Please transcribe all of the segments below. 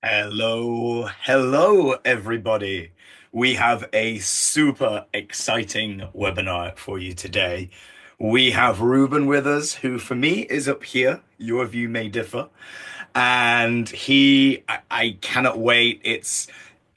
Hello, everybody. We have a super exciting webinar for you today. We have Ruben with us, who for me is up here. Your view may differ. And I cannot wait.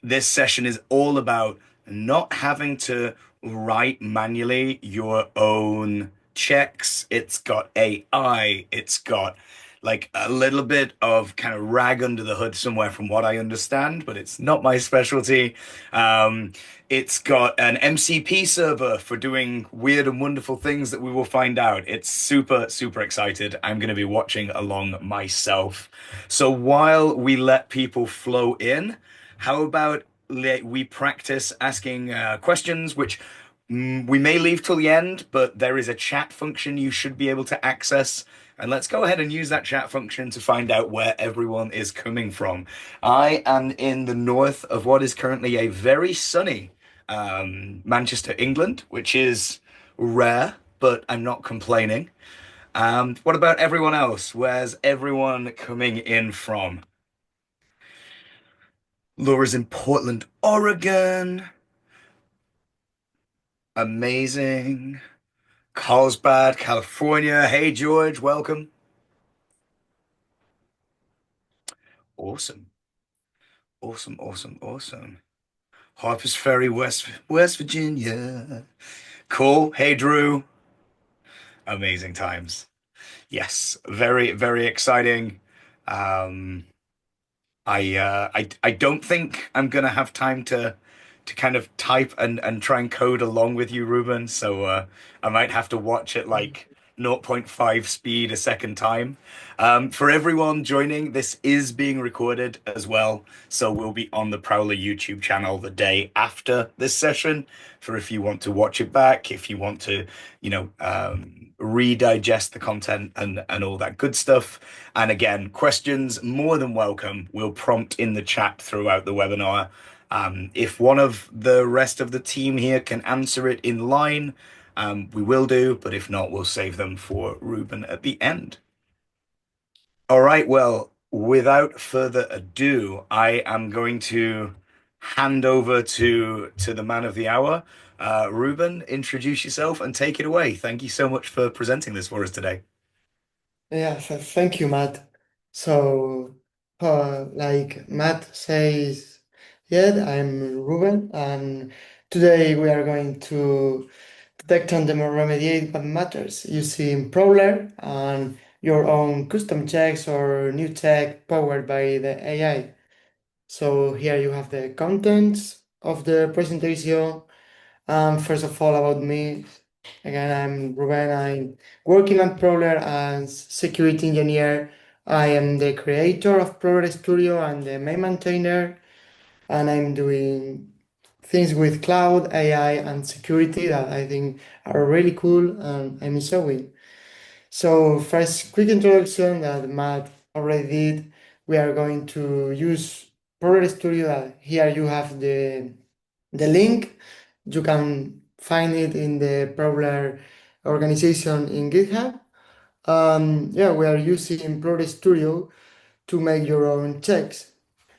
This session is all about not having to write manually your own checks. It's got AI. It's got like a little bit of kind of rag under the hood somewhere from what I understand, but it's not my specialty. Um, it's got an MCP server for doing weird and wonderful things that we will find out. It's super, super excited. I'm going to be watching along myself. So while we let people flow in, how about we practice asking questions, which we may leave till the end, but there is a chat function you should be able to access. And let's go ahead and use that chat function to find out where everyone is coming from. I am in the north of what is currently a very sunny Manchester, England, which is rare, but I'm not complaining. What about everyone else? Where's everyone coming in from? Laura's in Portland, Oregon. Amazing. Carlsbad, California. Hey, George, welcome. Awesome. Awesome, awesome, awesome. Harpers Ferry, West Virginia. Cool. Hey, Drew. Amazing times. Yes, very, very exciting. Um, I don't think I'm gonna have time to kind of type and try and code along with you, Ruben. So I might have to watch it like zero point 0.5 speed a second time. For everyone joining, this is being recorded as well, so we'll be on the Prowler YouTube channel the day after this session. For if you want to watch it back, if you want to, redigest the content and all that good stuff. And again, questions more than welcome. We'll prompt in the chat throughout the webinar. If one of the rest of the team here can answer it in line, we will do, but if not, we'll save them for Ruben at the end. All right, well, without further ado, I am going to hand over to the man of the hour. Ruben, introduce yourself and take it away. Thank you so much for presenting this for us today. Yeah, thank you, Matt. So, like Matt says, yeah, I'm Ruben, and today we are going to detect and remediate bug matters using Prowler and your own custom checks or new check powered by the AI. So here you have the contents of the presentation. First of all, about me, again, I'm Ruben. I'm working at Prowler as security engineer. I am the creator of Prowler Studio and the main maintainer, and I'm doing things with cloud, AI, and security that I think are really cool and I'm enjoying. So first, quick introduction that Matt already did. We are going to use Prowler Studio. Here you have the link. You can find it in the Prowler organization in GitHub. Yeah, we are using Prowler Studio to make your own checks.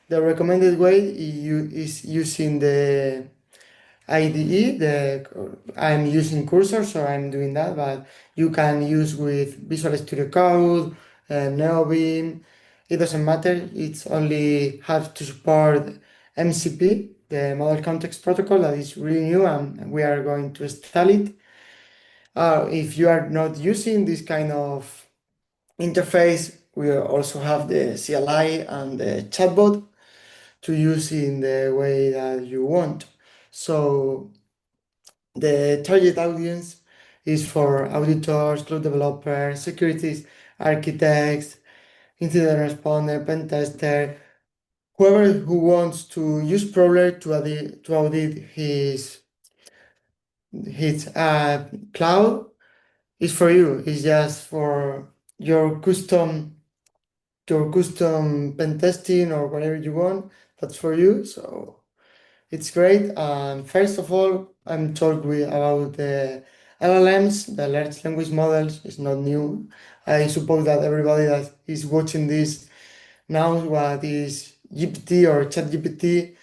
The recommended way is using the IDE. I'm using Cursor, so I'm doing that, but you can use with Visual Studio Code, NeoBeam. It doesn't matter. It's only have to support MCP, the Model Context Protocol, that is really new, and we are going to install it. If you are not using this kind of interface, we also have the CLI and the chatbot to use in the way that you want. So the target audience is for auditors, cloud developers, security architects, incident responder, pen tester, whoever who wants to use Prowler to audit his cloud is for you. It's just for your custom pen testing or whatever you want. That's for you. So it's great. First of all, I'm talking about the LLMs, the large language models. It's not new. I suppose that everybody that is watching this knows what is GPT or ChatGPT.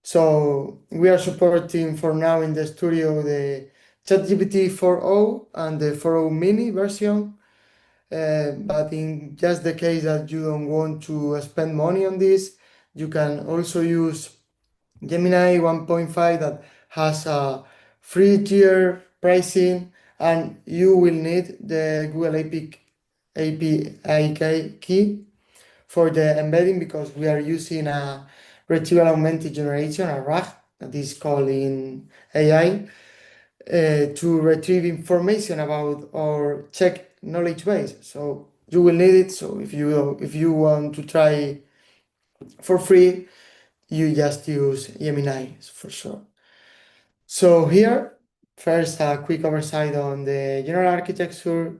So we are supporting for now in the studio the ChatGPT 4.0 and the 4.0 mini version. But in just the case that you don't want to spend money on this, you can also use Gemini 1.5 that has a free tier pricing, and you will need the Google API key for the embedding because we are using a retrieval augmented generation, a RAG, that is called in AI, to retrieve information about or check knowledge base. So you will need it. So if you want to try for free, you just use Gemini for sure. So here, first a quick oversight on the general architecture.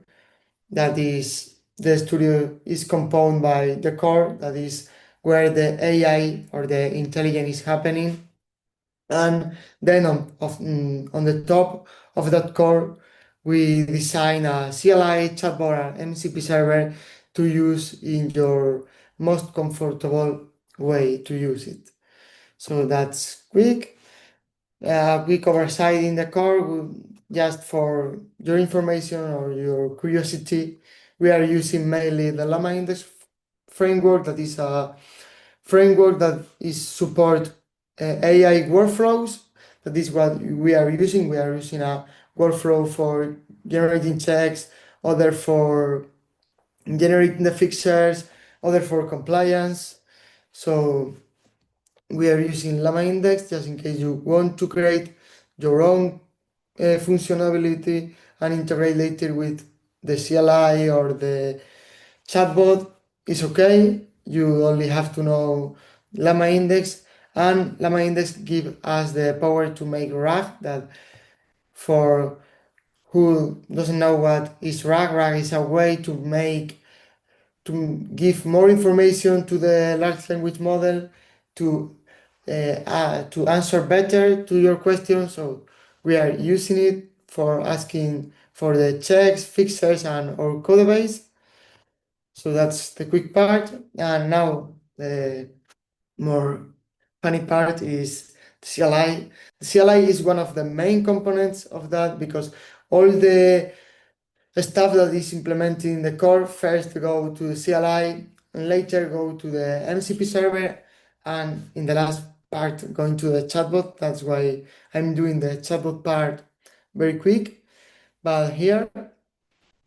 That is, the studio is composed by the core, that is where the AI or the intelligence is happening. And then on the top of that core, we design a CLI chatbot and MCP server to use in your most comfortable way to use it. So that's quick. We cover side in the core. Just for your information or your curiosity, we are using mainly the Llama Index framework. That is a framework that is support AI workflows. That is what we are using. We are using a workflow for generating checks, other for generating the fixtures, other for compliance. So we are using Llama Index just in case you want to create your own functionality and integrate later with the CLI or the chatbot. Is okay. You only have to know Llama Index, and Llama Index give us the power to make RAG. That for who doesn't know what is RAG, RAG is a way to give more information to the large language model to to answer better to your questions. So we are using it for asking for the checks, fixers, and our code base. So that's the quick part. And now the more funny part is the CLI. The CLI is one of the main components of that because all the stuff that is implemented in the core first go to the CLI and later go to the MCP server, and in the last part going to the chatbot. That's why I'm doing the chatbot part very quick. But here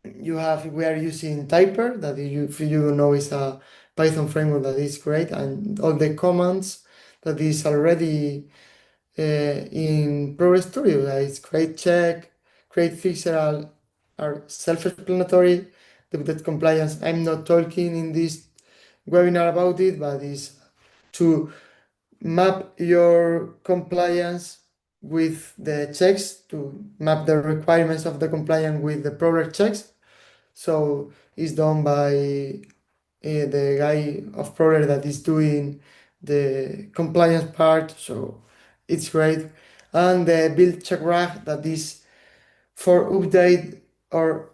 we are using Typer, that if you know is a Python framework that is great, and all the commands that is already in Prowler Studio, that is create check, create fixer are self-explanatory. The compliance, I'm not talking in this webinar about it, but is to map your compliance with the checks, to map the requirements of the compliance with the Prowler checks. So it's done by the guy of Prowler that is doing the compliance part. So it's great. And the build check rag, that is for update or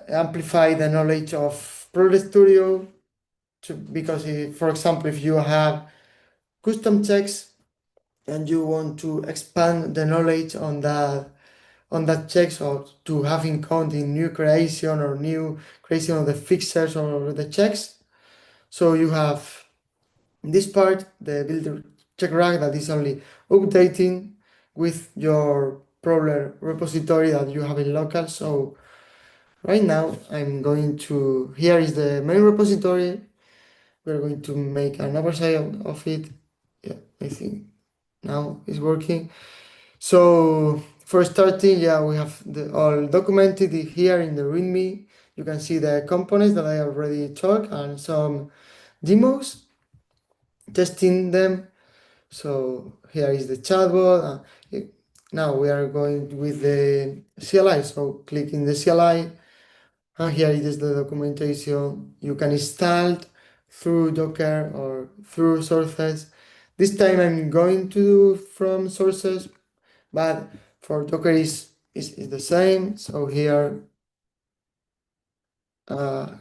amplify the knowledge of Prowler Studio. Because for example, if you have custom checks and you want to expand the knowledge on that checks, or to have in count in new creation or new creation of the fixers or the checks. So you have this part, the builder check rag, that is only updating with your Prowler repository that you have in local. So right now I'm going to, here is the main repository. We're going to make an oversight of it. Yeah, I think now it's working. So for starting, yeah, we have all documented here in the README. You can see the components that I already talked and some demos, testing them. So here is the chatbot. Now we are going with the CLI. So click in the CLI, and here it is the documentation. You can install through Docker or through sources. This time I'm going to do from sources, but for Docker is the same. So here, uh,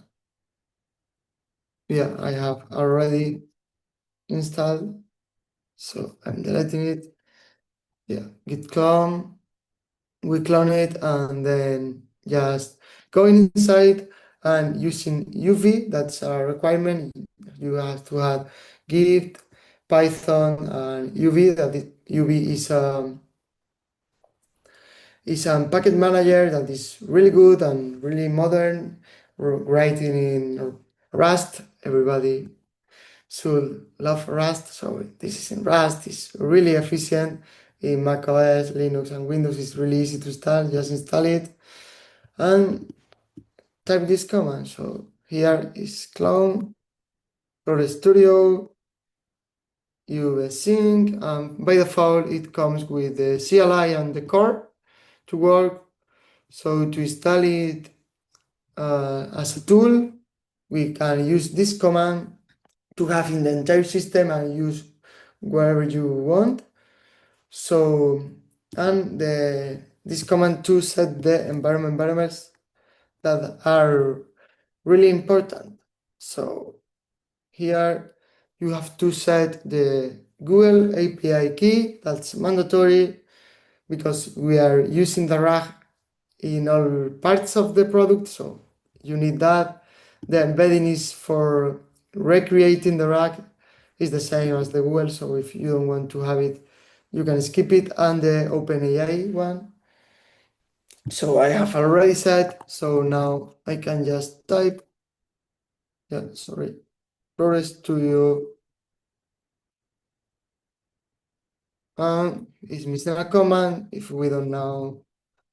yeah, I have already. installed. So I'm deleting it. Yeah, git clone. We clone it and then just going inside and using UV. That's a requirement. You have to have Git, Python, and UV. UV is a package manager that is really good and really modern, writing in Rust. Everybody should love Rust. So this is in Rust. It's really efficient. In Mac OS, Linux, and Windows, it's really easy to install. Just install it and type this command. So here is clone, Prowler Studio, sync. By default, it comes with the CLI and the core to work. So to install it as a tool, we can use this command to have in the entire system and use wherever you want. So, and this command to set the environment variables that are really important. So here you have to set the Google API key. That's mandatory because we are using the RAG in all parts of the product. So you need that. The embedding is for recreating the RAG is the same as the Google. So if you don't want to have it, you can skip it. And the OpenAI one. So I have already set. So now I can just type. Yeah, sorry. Prowler Studio is missing a command. If we don't know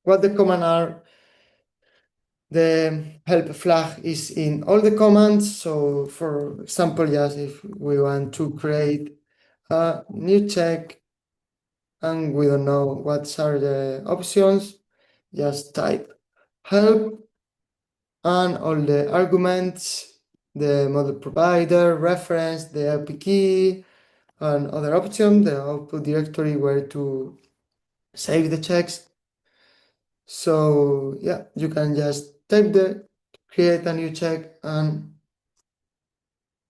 what the command are, the help flag is in all the commands. So for example, just if we want to create a new check and we don't know what are the options, just type help and all the arguments, the model provider, reference, the IP key, and other option, the output directory where to save the checks. So yeah, you can just type create a new check and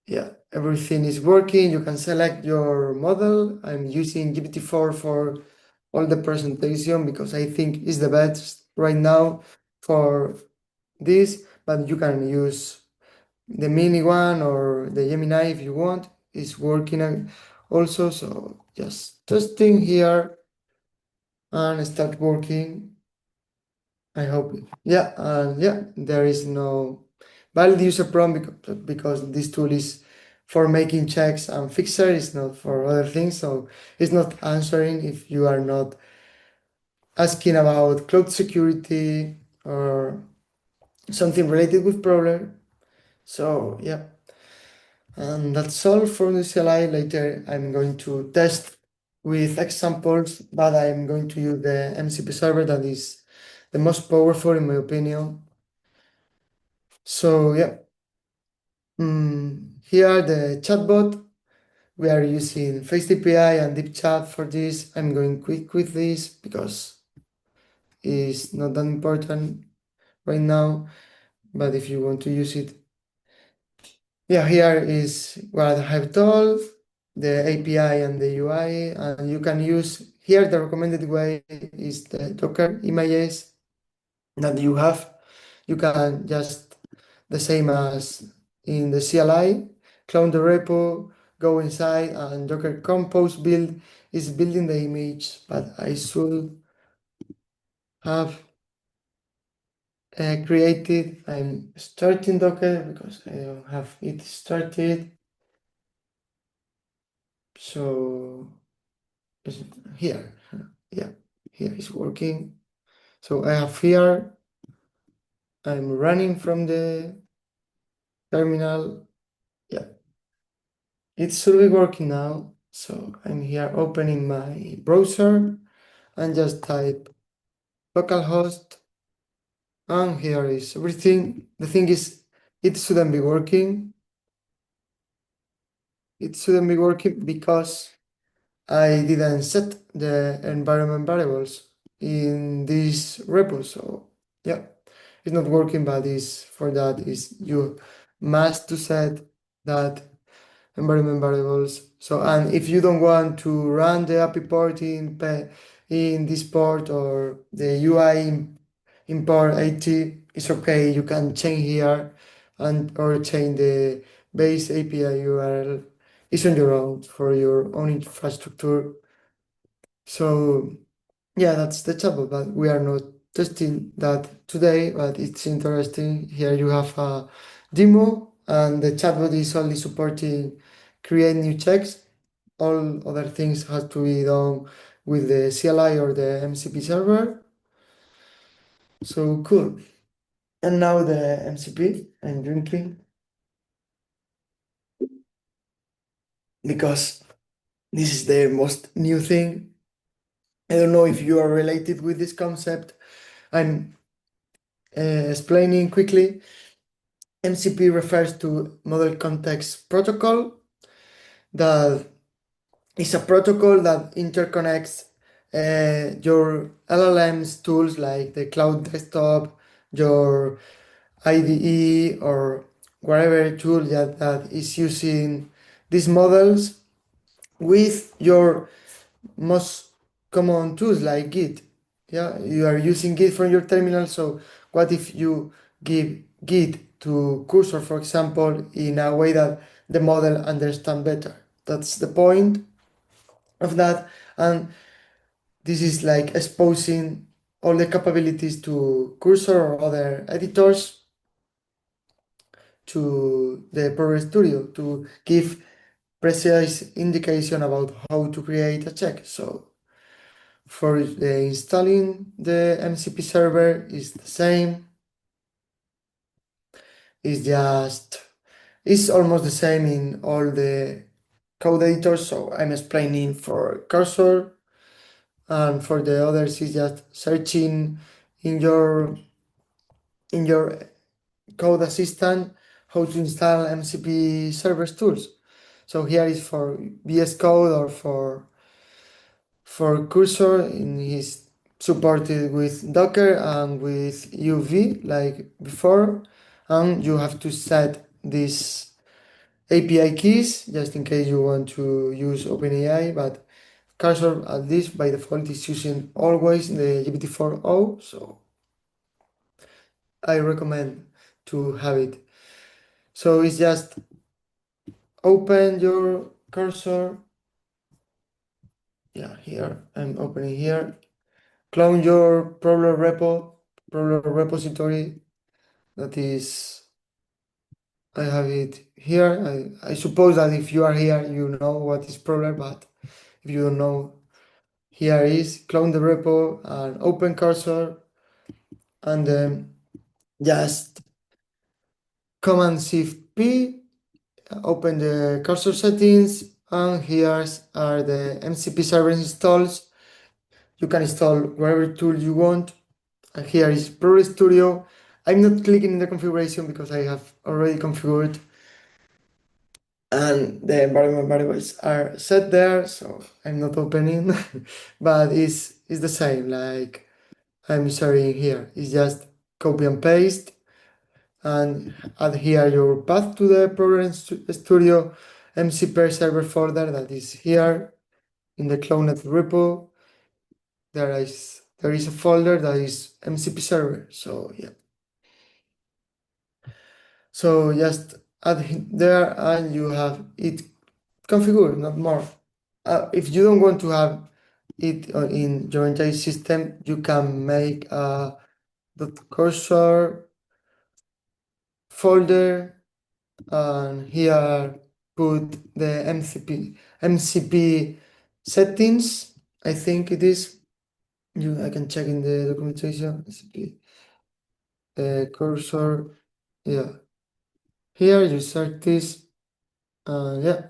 yeah, everything is working. You can select your model. I'm using GPT-4 for all the presentation because I think it's the best right now for this, but you can use the mini one or the Gemini if you want. It's working also, so just testing here and start working. I hope. Yeah, yeah, there is no valid user prompt because this tool is for making checks and fixer, it's not for other things. So it's not answering if you are not asking about cloud security or something related with Prowler. So yeah, and that's all for the CLI. Later, I'm going to test with examples, but I'm going to use the MCP server that is the most powerful in my opinion. So yeah, here the chatbot. We are using Face API and Deep Chat for this. I'm going quick with this because it's not that important right now. But if you want to use it, yeah, here is what I have told, the API and the UI, and you can use here the recommended way is the Docker images that you have. You can just the same as in the CLI, clone the repo, go inside, and Docker Compose build is building the image, but I should have created. I'm starting Docker because I don't have it started. So here, yeah, here is working. So I have here, I'm running from the terminal. Yeah, it should be working now. So I'm here opening my browser and just type localhost. And here is everything. The thing is, it shouldn't be working. It shouldn't be working because I didn't set the environment variables in this repo. So yeah, it's not working, but is for that is you must to set that environment variables So, and if you don't want to run the API port in this port or the UI in port 80, it's okay. You can change here and or change the base API URL. It's on your own for your own infrastructure. So yeah, that's the chatbot, but we are not testing that today, but it's interesting. Here you have a demo, and the chatbot is only supporting create new checks. All other things have to be done with the CLI or the MCP server. So cool. And now the MCP, I'm drinking because this is the most new thing. I don't know if you are related with this concept. I'm explaining quickly. MCP refers to Model Context Protocol, that is a protocol that interconnects your LLM's tools like the cloud desktop, your IDE, or whatever tool that is using these models with your most common tools like Git. Yeah, you are using Git from your terminal. So what if you give Git to cursor, for example, in a way that the model understand better? That's the point of that. And this is like exposing all the capabilities to cursor or other editors to the Prowler Studio to give precise indication about how to create a check. So for the installing the MCP server is the same. It's just it's almost the same in all the code editors. So I'm explaining for cursor, and for the others is just searching in your code assistant how to install MCP servers tools. So here is for VS Code or for cursor in his supported with Docker and with UV like before, and you have to set these API keys just in case you want to use OpenAI, but cursor at least by default is using always the GPT-4o, so I recommend to have it. So it's just open your cursor. Yeah, here I'm opening here. Clone your Prowler repository. That is, I have it here. I suppose that if you are here, you know what is Prowler, but if you don't know, here is clone the repo and open cursor, and then just Command Shift P, open the cursor settings, and here are the MCP server installs. You can install whatever tool you want. And here is Prowler Studio. I'm not clicking in the configuration because I have already configured and the environment variables are set there, so I'm not opening, but it's the same, like I'm sharing here. It's just copy and paste and add here your path to the Prowler Studio MCP server folder that is here in the cloned repo. There is a folder that is MCP server. So yeah. So just add there and you have it configured, not more. If you don't want to have it in your entire system, you can make a .cursor folder and here put the MCP settings. I think it is. I can check in the documentation. MCP cursor. Yeah. Here you search this. Yeah.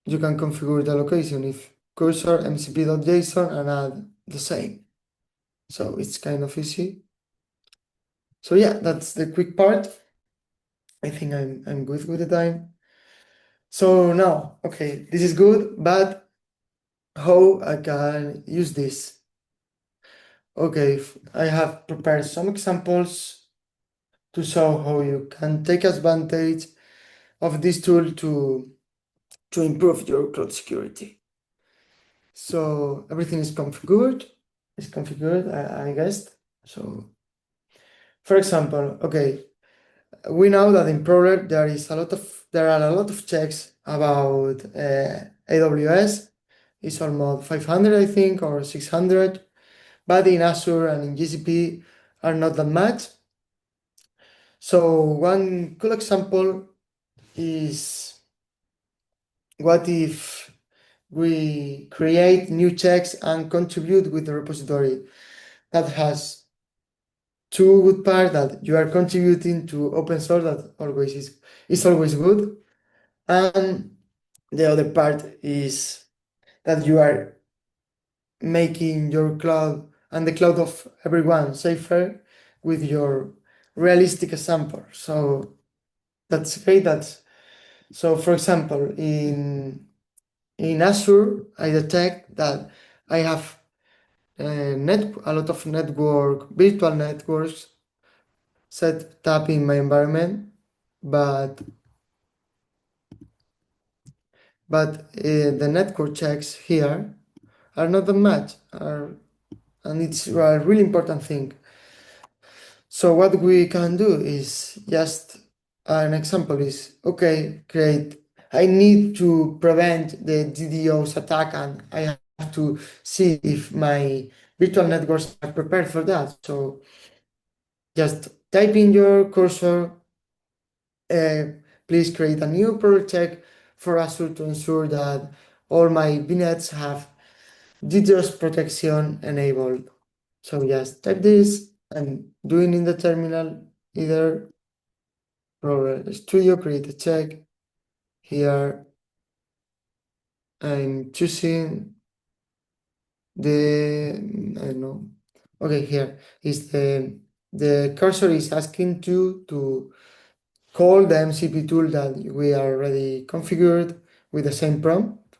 You can configure the location if cursor mcp.json and add the same. So it's kind of easy. So yeah, that's the quick part. I think I'm good with the time. So now, okay, this is good, but how I can use this? Okay, I have prepared some examples to show how you can take advantage of this tool to improve your cloud security. So everything is configured. It's configured, I guess. So, for example, okay, we know that in Prowler there are a lot of checks about AWS. It's almost 500, I think, or 600. But in Azure and in GCP are not that much. So one cool example is what if we create new checks and contribute with the repository that has two good parts that you are contributing to open source that always is always good, and the other part is that you are making your cloud and the cloud of everyone safer with your realistic example. So that's great. So for example, in Azure, I detect that I have a lot of virtual networks set up in my environment, but the network checks here are not that much, and it's a really important thing. So what we can do is just an example is okay, great. I need to prevent the DDoS attack, and I have to see if my virtual networks are prepared for that. So just type in your cursor, uh, please create a new product check for Azure to ensure that all my VNets have DDoS protection enabled. So just type this and doing in the terminal either Prowler Studio, create a check. Here I'm choosing I don't know. Okay, here is the cursor is asking to call the MCP tool that we are already configured with the same prompt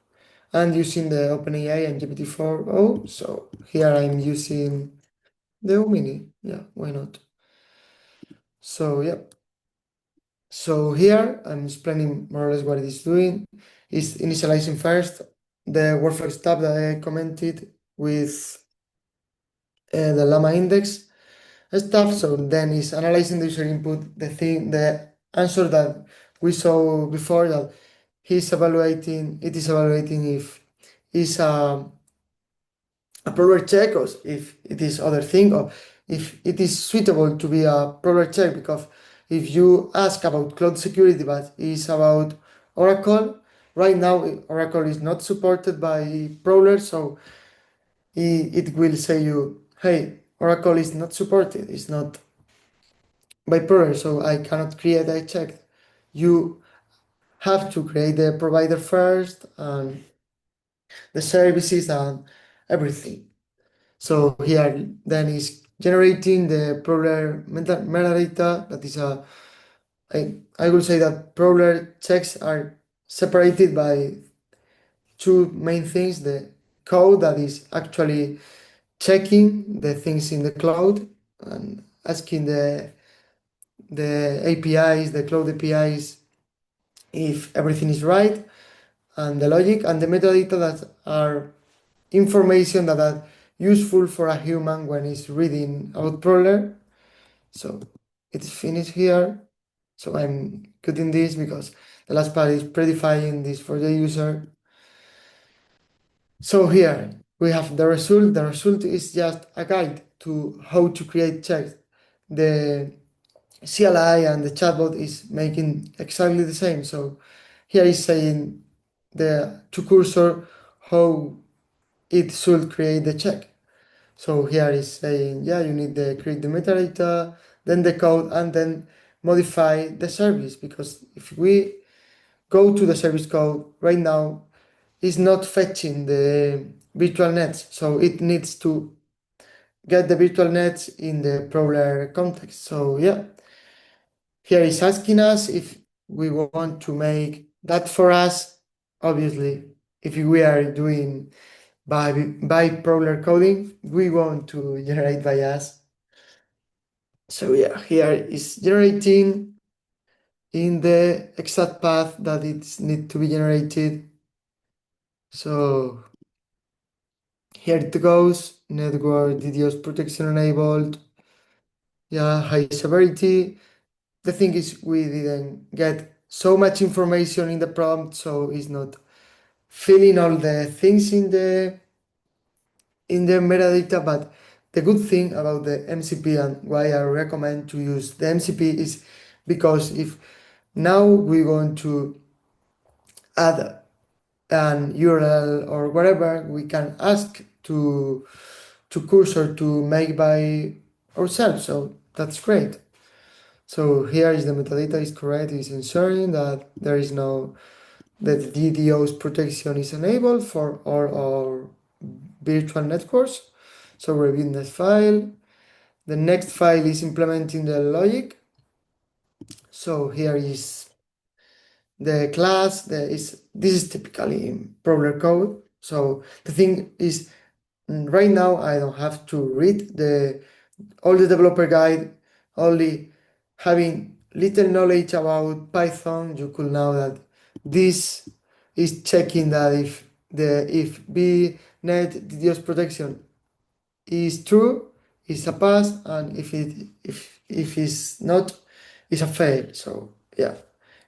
and using the OpenAI and GPT-4o. So here I'm using the Omini. Yeah, why not? So yeah. So here I'm explaining more or less what it is doing. It's initializing first the workflow tab that I commented with the Llama index stuff. So then it's analyzing the user input, the answer that we saw before that it is evaluating if it's a Prowler check or if it is other thing or if it is suitable to be a Prowler check, because if you ask about cloud security but it's about Oracle, right now Oracle is not supported by Prowler, so it will say you, hey, Oracle is not supported, it's not by Prowler, so I cannot create a check. You have to create the provider first and the services and everything. So here then is generating the Prowler metadata. That is I will say that Prowler checks are separated by two main things: the code that is actually checking the things in the cloud and asking the APIs, the cloud APIs, if everything is right, and the logic and the metadata that are information that are useful for a human when it's reading out Prowler. So it's finished here. So I'm cutting this because the last part is predefine this for the user. So here we have the result. The result is just a guide to how to create checks. The CLI and the chatbot is making exactly the same. So here is saying the to cursor how it should create the check. So here is saying, yeah, you need to create the metadata, then the code, and then modify the service. Because if we go to the service code right now, it's not fetching the virtual nets. So it needs to get the virtual nets in the Prowler context. So yeah, here is asking us if we want to make that for us. Obviously, if we are doing by Prowler coding, we want to generate by us. So yeah, here is generating. in the exact path that it's need to be generated. So here it goes, network DDoS protection enabled, yeah, high severity. The thing is we didn't get so much information in the prompt, so it's not filling all the things in the metadata, but the good thing about the MCP and why I recommend to use the MCP is because if now we're going to add an URL or whatever, we can ask to cursor to make by ourselves. So that's great. So here is the metadata is correct, is ensuring that there is no that DDoS protection is enabled for all our virtual networks. So review this file. The next file is implementing the logic. So here is the class. This is typically in Prowler code. So the thing is, right now I don't have to read all the developer guide. Only having little knowledge about Python, you could know that this is checking that if VNet DDoS protection is true, it's a pass, and if it's not, it's a fail. So yeah,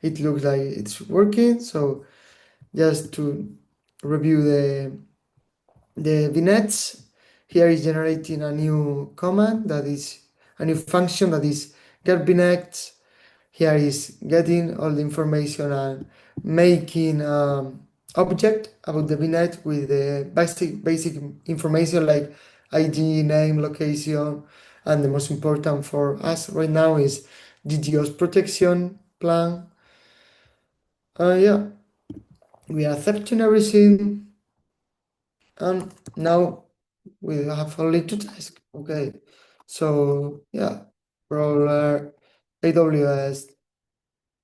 it looks like it's working. So just to review the VNets, here is generating a new command that is a new function that is get VNets. Here is getting all the information and making object about the VNet with the basic information like ID, name, location, and the most important for us right now is DDoS protection plan. Yeah, we are accepting everything, and now we have only two tasks. Okay, so yeah, Prowler, AWS.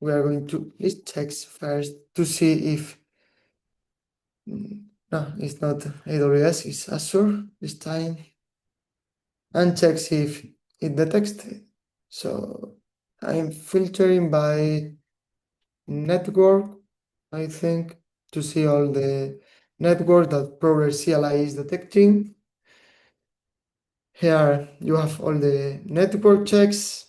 We are going to list checks first to see if no, it's not AWS, it's Azure this time, and checks if it detects it. So I'm filtering by network, I think, to see all the network that Prowler CLI is detecting. Here you have all the network checks,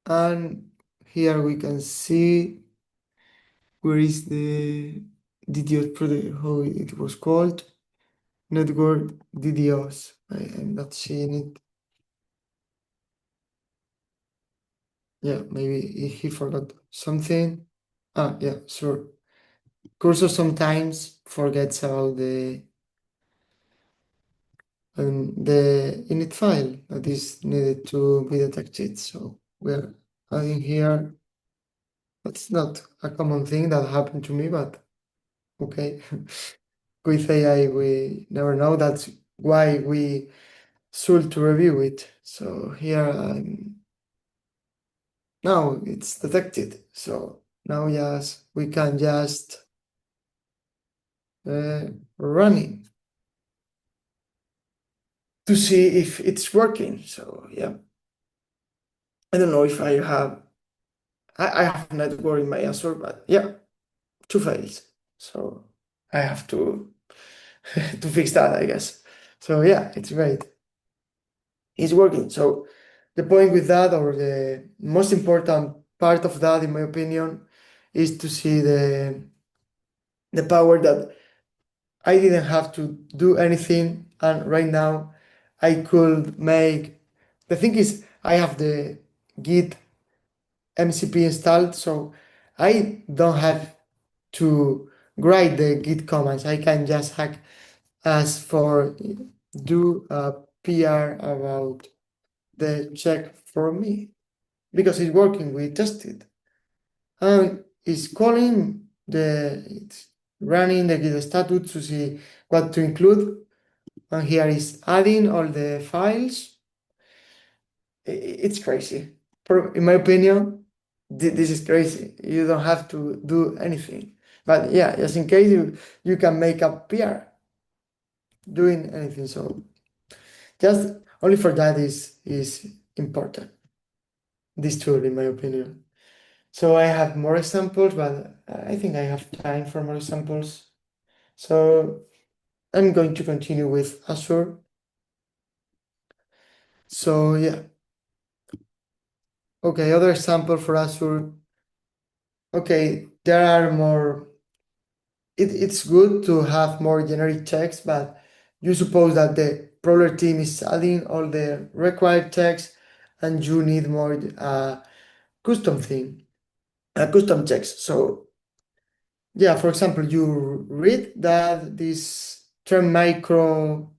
and here we can see where is the DDoS product, how it was called, network DDoS. I'm not seeing it. Yeah, maybe he forgot something. Ah, yeah, sure. Cursor sometimes forgets about the init file that is needed to be detected. So we're adding here. That's not a common thing that happened to me, but okay. With AI, we never know. That's why we should to review it. So here now it's detected. So now yes, we can just uh, run it to see if it's working. So yeah, I don't know if I have network in my answer, but yeah, two fails. So I have to to fix that, I guess. So yeah, it's great. It's working. So the point with that, or the most important part of that, in my opinion, is to see the power that I didn't have to do anything, and right now I could make. The thing is, I have the Git MCP installed, so I don't have to write the Git commands. I can just hack ask for do a PR about the check for me because it's working. We tested. It's calling it's running the Git status to see what to include. And here is adding all the files. It's crazy. In my opinion, this is crazy. You don't have to do anything. But yeah, just in case you can make a PR doing anything. So just only for that is important. This tool, in my opinion. So I have more examples, but I think I have time for more examples. So I'm going to continue with Azure. So yeah, okay, other example for Azure. Okay, there are more, it's good to have more generic text, but you suppose that the Prowler team is adding all the required text and you need more custom thing, a custom text. So yeah, for example, you read that this term micro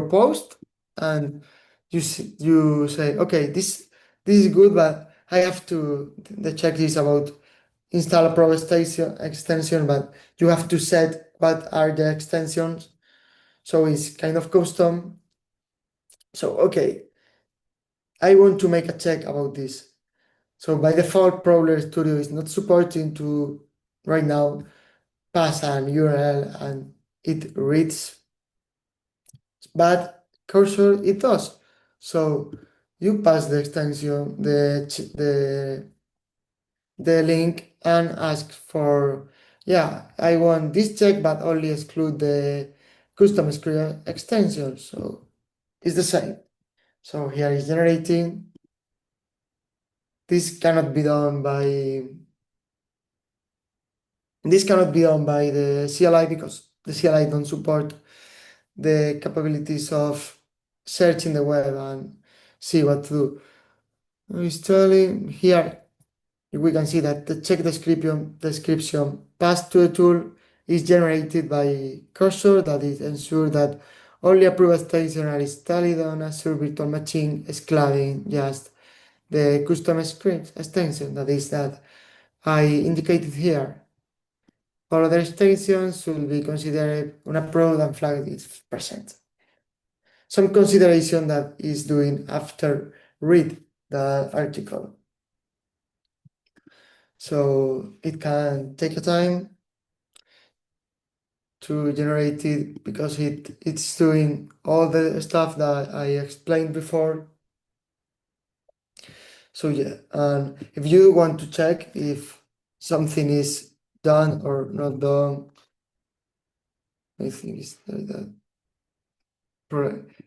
post, and you say, okay, this is good, but I have to the checklist about install a Pro extension, but you have to set what are the extensions. So it's kind of custom. So okay, I want to make a check about this. So by default, Prowler Studio is not supporting to right now pass an URL and it reads, but cursor it does. So you pass the extension, the link and ask for, yeah, I want this check, but only exclude the custom script extension. So it's the same. So here is generating. This cannot be done by this cannot be done by the CLI because the CLI don't support the capabilities of searching the web and see what to do. Installing here, we can see that the check description passed to a tool is generated by cursor that is ensure that only approved extensions are installed on a Azure virtual machine, excluding just the custom script extension that is that I indicated here. All other extensions will be considered unapproved and flagged is percent. Some consideration that is doing after read the article. So it can take a time to generate it because it's doing all the stuff that I explained before. So yeah, and if you want to check if something is done or not done, I think it's like that.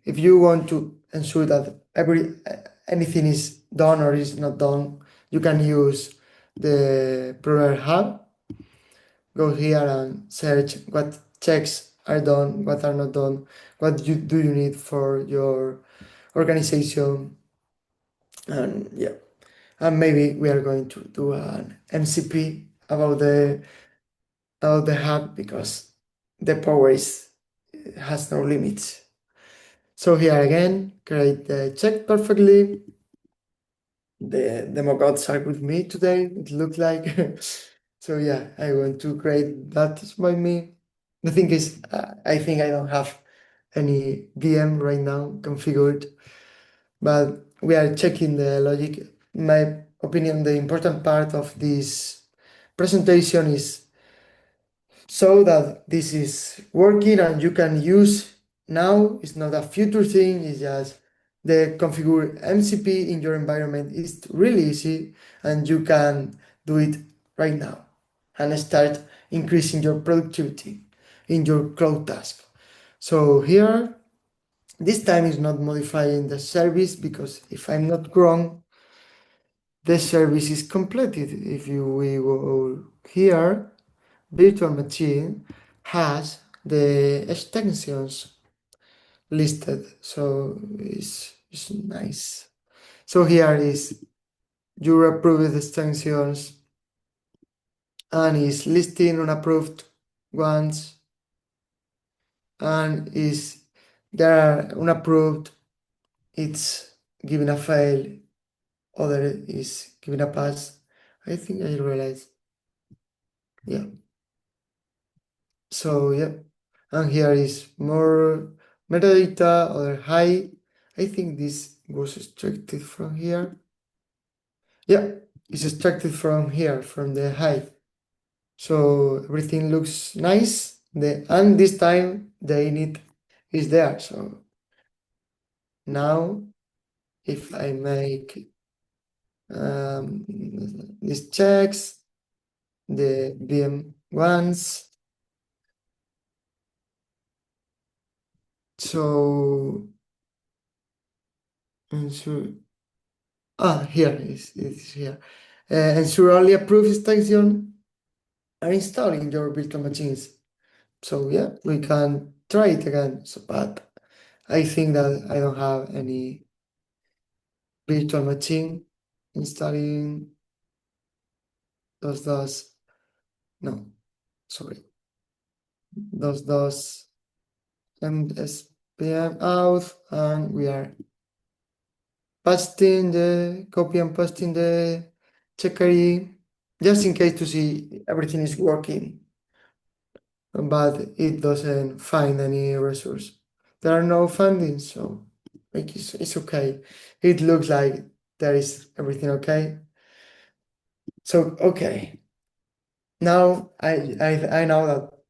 If you want to ensure that anything is done or is not done, you can use the Prowler Hub. Go here and search what checks are done, what are not done, what do you need for your organization, and yeah, and maybe we are going to do an MCP about the hub because the power is has no limits. So here again, create the check perfectly. The demo gods are with me today, it looks like. So yeah, I want to create that by me. The thing is, I think I don't have any VM right now configured, but we are checking the logic. In my opinion, the important part of this presentation is so that this is working and you can use now. It's not a future thing, it's just the configure MCP in your environment is really easy and you can do it right now and start increasing your productivity in your cloud task. So here, this time is not modifying the service because if I'm not wrong, the service is completed. If we go here, virtual machine has the extensions listed, so it's nice. So here is your approved extensions and is listing unapproved ones and is there are unapproved, it's giving a fail, other is giving a pass. I think I realized, yeah. So yeah, and here is more metadata, other high. I think this was extracted from here. Yeah, it's extracted from here, from the high. So everything looks nice. And this time the init is there. So now if I make Um, this checks the VM ones. So ensure here is here. Ensure only approved extension are installed in your virtual machines. So yeah, we can try it again. So, but I think that I don't have any virtual machine installing those no, sorry, those mspm out, and we are pasting the copy and pasting the checkery just in case to see everything is working, but it doesn't find any resource. There are no findings, so like it's okay. It looks like there is everything okay. So okay. Now I know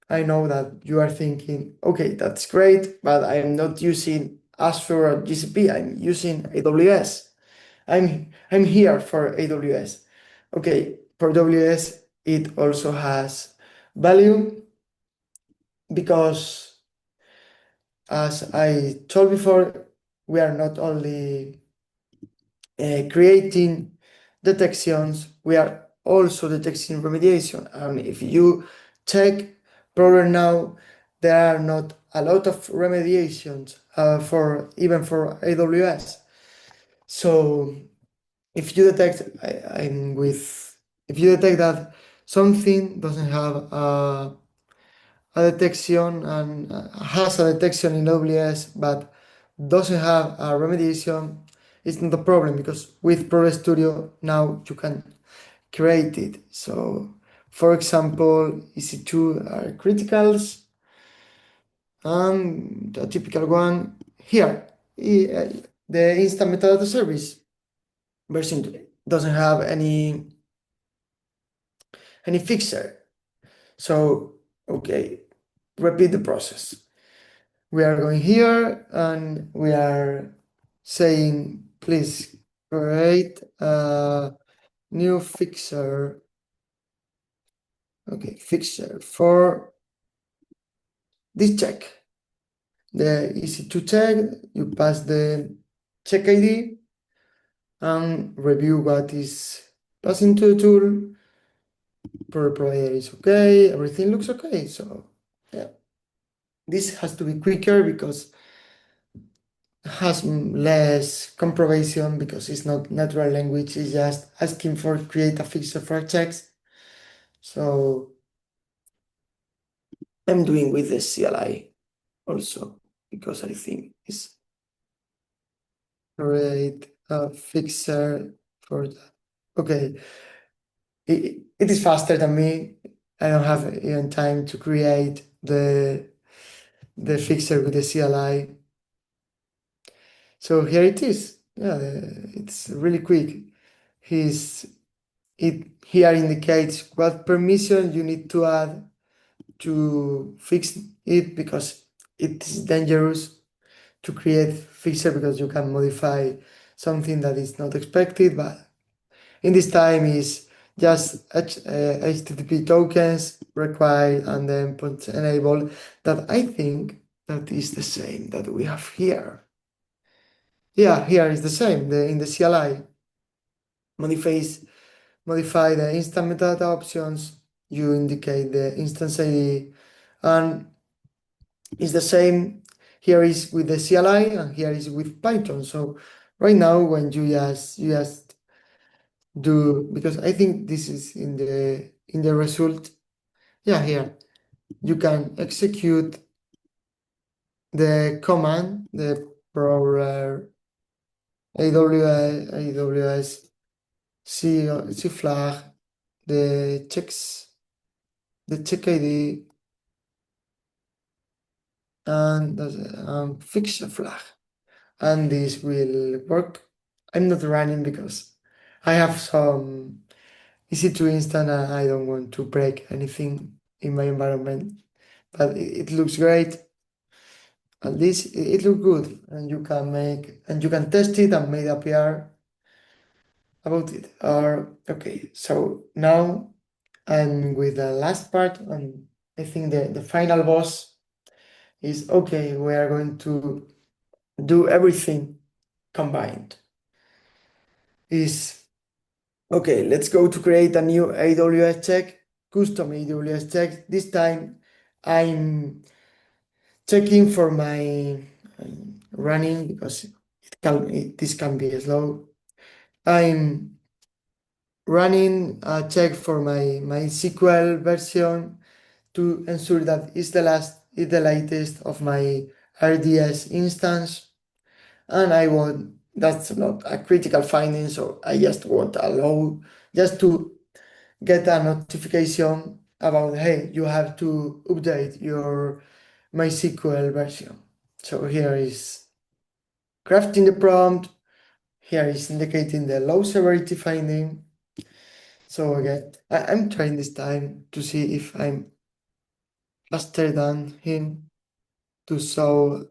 that you are thinking, okay, that's great, but I am not using Azure or GCP. I'm using AWS. I'm here for AWS. Okay, for AWS, it also has value because, as I told before, we are not only creating detections, we are also detecting remediation. And if you check Prowler now, there are not a lot of remediations for even for AWS. So if you detect, I'm with, if you detect that something doesn't have a detection and has a detection in AWS but doesn't have a remediation, it's not a problem because with Prowler Studio now you can create it. So, for example, EC2 are criticals, and the typical one here, the instant metadata service version 2 doesn't have any fixer. So, okay, repeat the process. We are going here and we are saying, please create a new fixer. Okay, fixer for this check. The easy to check, you pass the check ID and review what is passing to the tool. Provider is okay, everything looks okay. So yeah, this has to be quicker because has less compromission because it's not natural language, it's just asking for create a fixer for checks. So I'm doing with the CLI also because I think it's create a fixer for that. Okay, it is faster than me. I don't have even time to create the fixer with the CLI. So here it is. Yeah, it's really quick. He's It here indicates what permission you need to add to fix it because it is dangerous to create fixer because you can modify something that is not expected. But in this time is just HTTP tokens required and then put enable that I think that is the same that we have here. Yeah, here is the same. In the CLI modifies modify the instant metadata options, you indicate the instance ID, and it's the same. Here is with the CLI, and here is with Python. So right now, when you just do, because I think this is in the result. Yeah, here you can execute the command, the Prowler AWS C flag, the checks, the check ID, and fix a flag. And this will work. I'm not running because I have some easy to install and I don't want to break anything in my environment. But it looks great. At least it looks good, and you can test it and make it appear about it. Or okay, so now I'm with the last part, and I think the final boss is okay. We are going to do everything combined. Is okay. Let's go to create a new AWS check, custom AWS check. This time, I'm checking for my running because this can be slow. I'm running a check for my SQL version to ensure that it's the latest of my RDS instance. And I want that's not a critical finding, so I just want allow just to get a notification about hey, you have to update your MySQL version. So here is crafting the prompt. Here is indicating the low severity finding. So again, I'm trying this time to see if I'm faster than him to show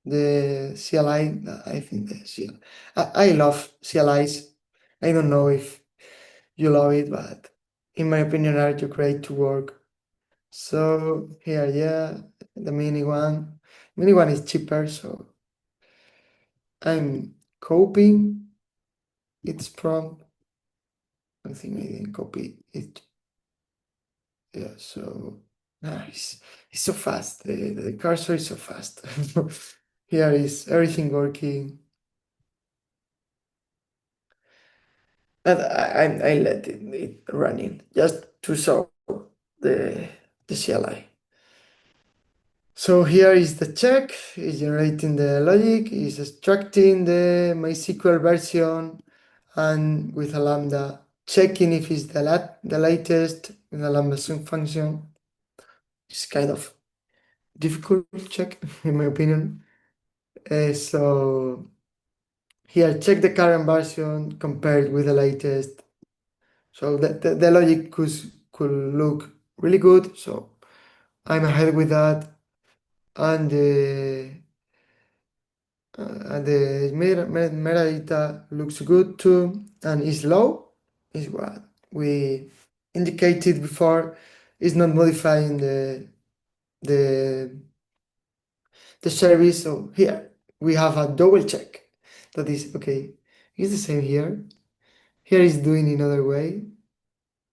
the CLI. I think the CLI. I love CLIs. I don't know if you love it, but in my opinion, are too great to work. So here, yeah, the mini one. Mini one is cheaper, so I'm copying its prompt. I think I didn't copy it. Yeah, so nice. It's so fast. The cursor is so fast. Here is everything working. And I let it running just to show the the CLI. So here is the check, is generating the logic, is extracting the MySQL version, and with a lambda checking if it's the latest in a lambda function. It's kind of difficult check in my opinion. So here check the current version compared with the latest. So the logic could look really good. So I'm ahead with that. And the metadata looks good too and is low, is what we indicated before, is not modifying the the service. So here we have a double check that is okay. It's the same here. Here is doing in another way.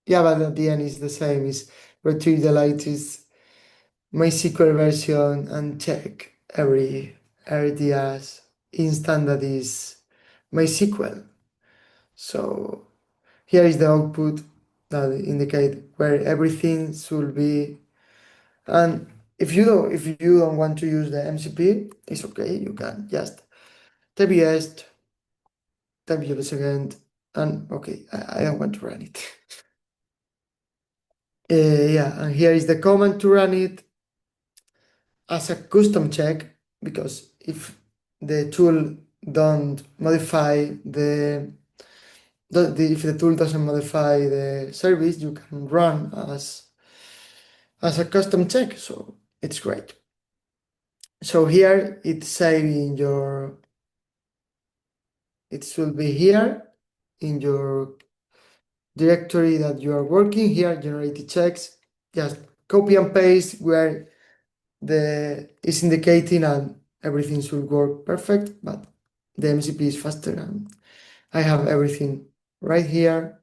Yeah, but at the end is the same. Is retrieve the latest MySQL version and check every RDS instant that is MySQL. So here is the output that indicate where everything should be. And if you don't want to use the MCP, it's okay. You can just type yes, type your second, and okay, I don't want to run it. Yeah, and here is the command to run it as a custom check because if the tool don't modify if the tool doesn't modify the service, you can run as a custom check. So it's great. So here it's saving it should be here in your directory that you are working here, generated checks, just copy and paste where the is indicating and everything should work perfect, but the MCP is faster and I have everything right here.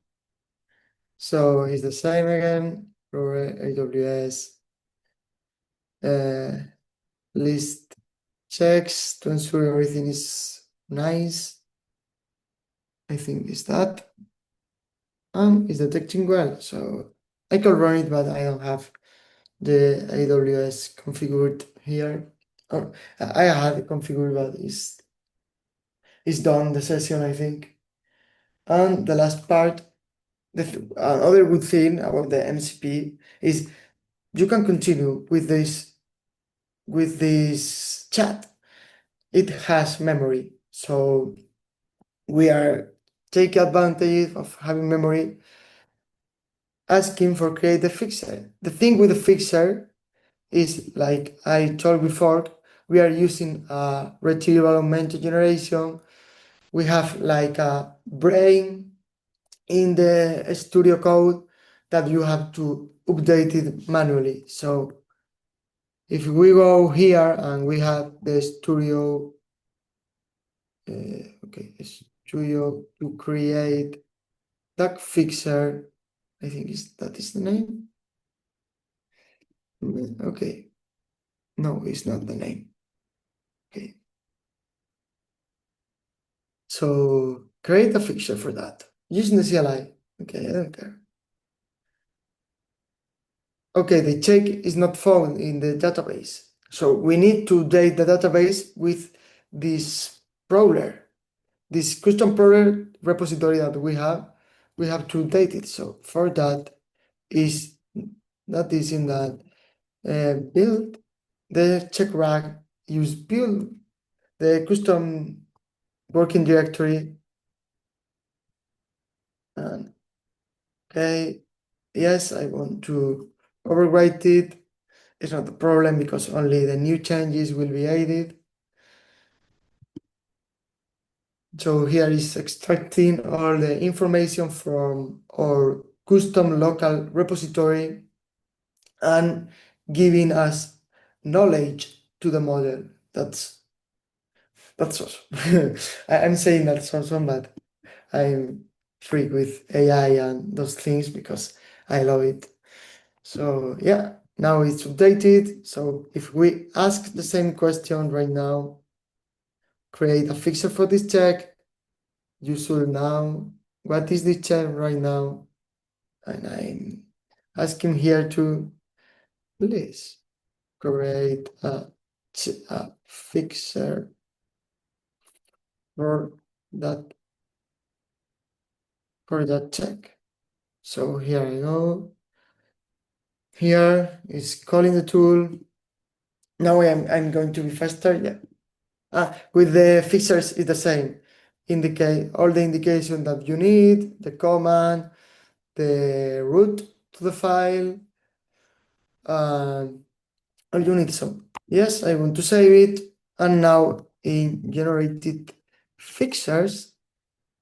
So it's the same again for AWS list checks to ensure everything is nice. I think is that and it's detecting well. So I can run it, but I don't have the AWS configured here. Or I had it configured, but it's done the session, I think. And the last part, another good thing about the MCP is you can continue with this chat. It has memory, so we are take advantage of having memory. Asking for create a fixer. The thing with the fixer is like I told before, we are using a retrieval augmented generation. We have like a brain in the studio code that you have to update it manually. So if we go here and we have the studio, okay, studio to create tag fixer, I think that is the name. Okay, no, it's not the name. Okay, so create a fixture for that using the CLI. Okay, I don't care. Okay, the check is not found in the database. So we need to update the database with this Prowler, this custom Prowler repository that we have to update it. So for that is in that build the check rag, use build the custom working directory, and okay, yes, I want to overwrite it. It's not a problem because only the new changes will be added. So here is extracting all the information from our custom local repository and giving us knowledge to the model. That's awesome. I'm saying that's awesome, but I'm freak with AI and those things because I love it. So yeah, now it's updated. So if we ask the same question right now, create a fixture for this check, you should know what is the check right now. And I'm asking here to please create a fixer for that check. So here I go. Here is calling the tool. Now I'm going to be faster. Yeah. With the fixers is the same. Indicate all the indication that you need, the command, the root to the file, and all you need. So yes, I want to save it. And now in generated fixers,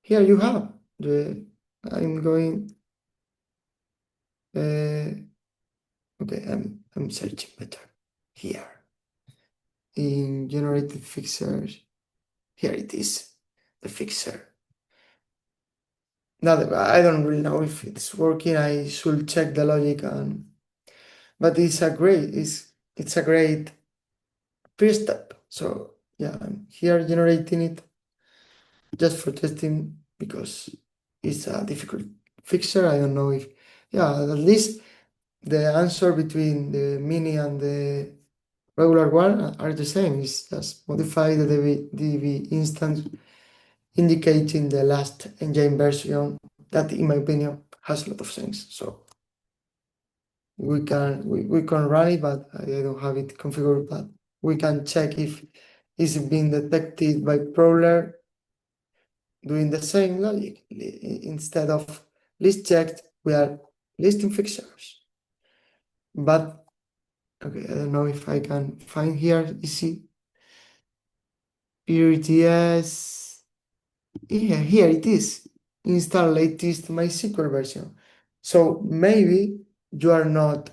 here you have the, I'm going, okay, I'm searching better here. In generated fixers, here it is, the fixer. Now, I don't really know if it's working. I should check the logic, but it's a great first step. So yeah, I'm here generating it just for testing because it's a difficult fixture. I don't know if, yeah, at least the answer between the mini and the regular one are the same. It's just modify the DB instance indicating the last engine version. That, in my opinion, has a lot of sense. So we can run it, but I don't have it configured. But we can check if it's being detected by Prowler doing the same logic. Instead of list checked, we are listing fixtures. But okay, I don't know if I can find here. Easy. Here it is. Yeah, here it is. Install latest MySQL version. So maybe you are not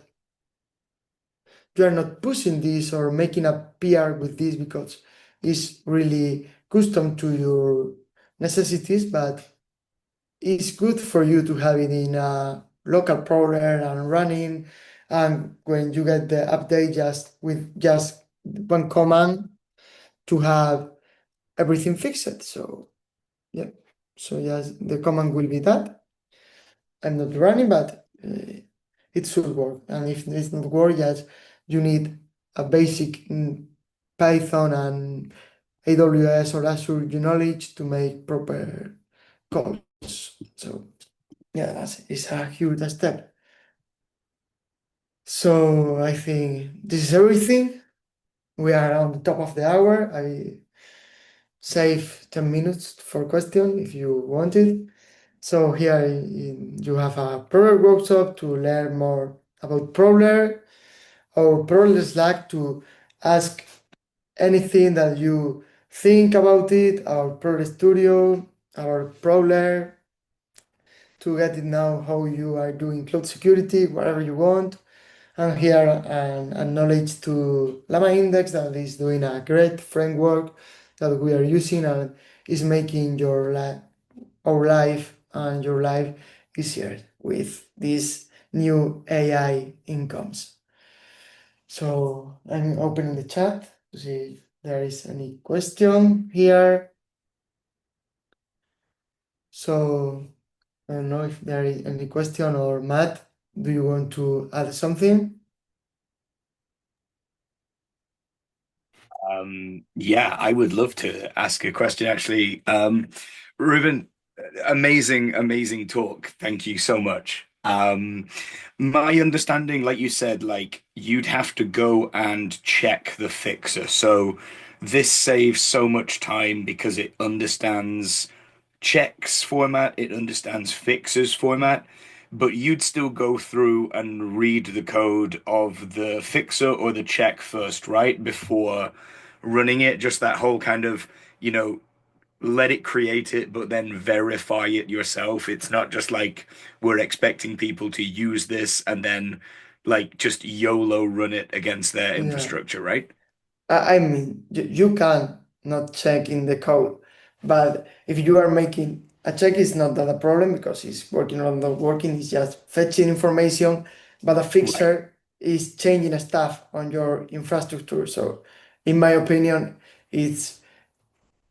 pushing this or making a PR with this because it's really custom to your necessities, but it's good for you to have it in a local program and running. And when you get the update just with just one command to have everything fixed. So yeah, so yes, the command will be that. I'm not running, but it should work. And if it's not work, yes, you need a basic Python and AWS or Azure knowledge to make proper calls. So yeah, it's a huge step. So I think this is everything. We are on the top of the hour. I save 10 minutes for question if you want it. So here you have a Prowler workshop to learn more about Prowler or Prowler Slack to ask anything that you think about it, our Prowler Studio, our Prowler, to get it now how you are doing cloud security, whatever you want. And here acknowledge to Llama Index that is doing a great framework that we are using and is making our life and your life easier with these new AI incomes. So I'm opening the chat to see if there is any question here. So I don't know if there is any question, or Matt, do you want to add something? Yeah, I would love to ask a question actually. Ruben, amazing, amazing talk. Thank you so much. My understanding, like you said, like you'd have to go and check the fixer. So this saves so much time because it understands checks format, it understands fixers format, but you'd still go through and read the code of the fixer or the check first, right? Before running it, just that whole kind of, you know, let it create it, but then verify it yourself. It's not just like we're expecting people to use this and then like just YOLO run it against their Yeah. infrastructure, right? I mean, you can not check in the code, but if you are making a check, it's not that a problem because it's working or not working, it's just fetching information, but a Right. fixer is changing stuff on your infrastructure. So, in my opinion, it's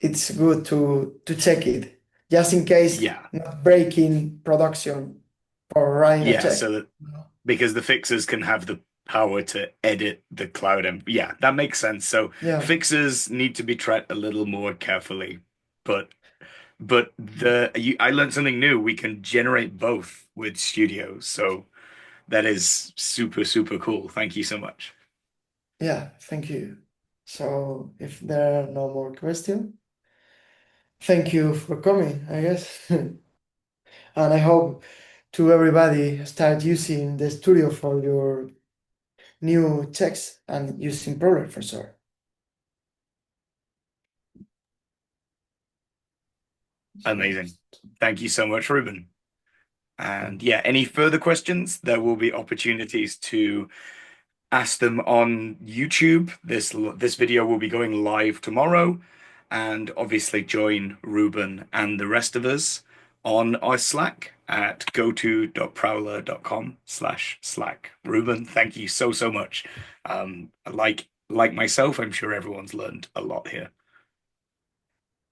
it's good to check it just in case Yeah. not breaking production for running a Yeah. check. So that because the fixers can have the power to edit the cloud. And yeah, that makes sense. So Yeah, fixers need to be treated a little more carefully. But I learned something new. We can generate both with Studio. So that is super, super cool. Thank you so much. yeah, thank you. So, if there are no more questions. Thank you for coming, I guess. And I hope to everybody start using the studio for your new checks and using Prowler for sure. So Amazing. Thank you so much, Ruben. And thank yeah, any further questions? There will be opportunities to ask them on YouTube. This video will be going live tomorrow, and obviously join Ruben and the rest of us on our Slack at goto.prowler.com/Slack. Ruben, thank you so so much. Like myself, I'm sure everyone's learned a lot here.